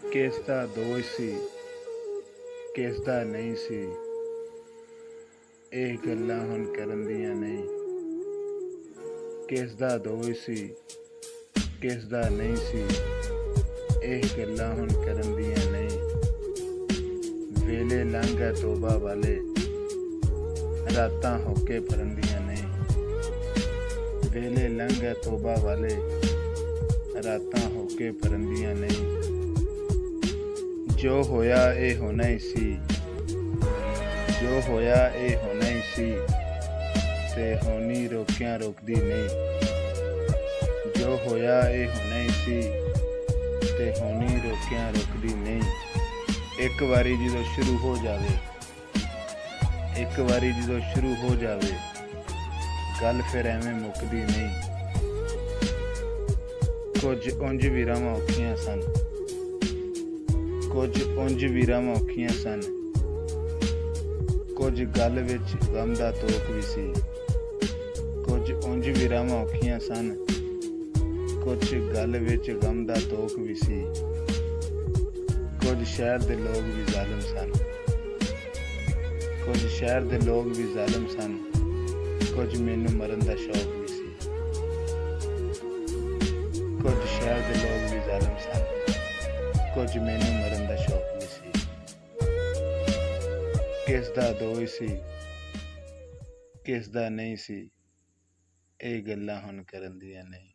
ਕਿਸ ਦਾ ਦੋਸ਼ ਸੀ, ਕਿਸ ਦਾ ਨਹੀਂ ਸੀ, ਇਹ ਗੱਲਾਂ ਹੁਣ ਕਰਨ ਦੀਆਂ ਨਹੀਂ। ਕਿਸ ਦਾ ਦੋਸ਼ ਸੀ, ਕਿਸ ਦਾ ਨਹੀਂ ਸੀ, ਇਹ ਗੱਲਾਂ ਹੁਣ ਕਰਨ ਦੀਆਂ ਨਹੀਂ। ਵੇਲੇ ਲੰਘ ਗਏ ਤੋਬਾ ਵਾਲੇ, ਰਾਤਾਂ ਹੋਕੇ ਭਰਨ ਦੀਆਂ ਨਹੀਂ। ਵੇਲੇ ਲੰਘ ਗਏ ਤੋਬਾ ਵਾਲੇ, ਰਾਤਾਂ ਹੋਕੇ ਭਰਨ ਦੀਆਂ ਨਹੀਂ। ਜੋ ਹੋਇਆ ਇਹ ਹੋਣਾ ਹੀ ਸੀ, ਜੋ ਹੋਇਆ ਇਹ ਹੋਣਾ ਹੀ ਸੀ, ਤੇ ਹੋਣੀ ਰੋਕਿਆਂ ਰੋਕਦੀ ਨਹੀਂ। ਜੋ ਹੋਇਆ ਇਹ ਹੋਣਾ ਹੀ ਸੀ, ਤੇ ਹੋਣੀ ਰੋਕਿਆਂ ਰੋਕਦੀ ਨਹੀਂ। ਇੱਕ ਵਾਰੀ ਜਦੋਂ ਸ਼ੁਰੂ ਹੋ ਜਾਵੇ, ਇੱਕ ਵਾਰੀ ਜਦੋਂ ਸ਼ੁਰੂ ਹੋ ਜਾਵੇ, ਗੱਲ ਫਿਰ ਐਵੇਂ ਮੁੱਕਦੀ ਨਹੀਂ। ਕੁਝ ਉਂਝ ਵੀ ਰਾਵਾਂ ਔਖੀਆਂ ਸਨ, ਕੁਝ ਉਂਝ ਵੀ ਰਾਵਾਂ ਔਖੀਆਂ ਸਨ, ਕੁਝ ਗੱਲ ਵਿੱਚ ਗਮ ਦਾ ਤੋਕ ਵੀ ਸੀ। ਕੁਝ ਉਂਝ ਵੀ ਰਾਵਾਂ ਔਖੀਆਂ ਸਨ, ਕੁਝ ਗੱਲ ਵਿੱਚ ਗਮ ਦਾ ਤੋਕ ਵੀ ਸੀ। ਕੁਝ ਸ਼ਹਿਰ ਦੇ ਲੋਕ ਵੀ ਜ਼ਾਲਮ ਸਨ, ਕੁਝ ਸ਼ਹਿਰ ਦੇ ਲੋਕ ਵੀ ਜ਼ਾਲਮ ਸਨ, ਕੁਝ ਮੈਨੂੰ ਮਰਨ ਦਾ ਸ਼ੌਕ ਵੀ ਸੀ। ਕੁਝ ਸ਼ਹਿਰ ਦੇ ਲੋਕ ਵੀ ਜ਼ਾਲਮ ਸਨ, ਕੁਝ ਮੈਨੂੰ ਮਰਨ ਦਾ ਸ਼ੌਕ ਵੀ ਸੀ। ਕਿਸ ਦਾ ਦੋਸ਼ ਸੀ, ਕਿਸ ਦਾ ਨਹੀਂ ਸੀ, ਇਹ ਗੱਲਾਂ ਹੁਣ ਕਰਨ ਦੀਆਂ ਨਹੀਂ।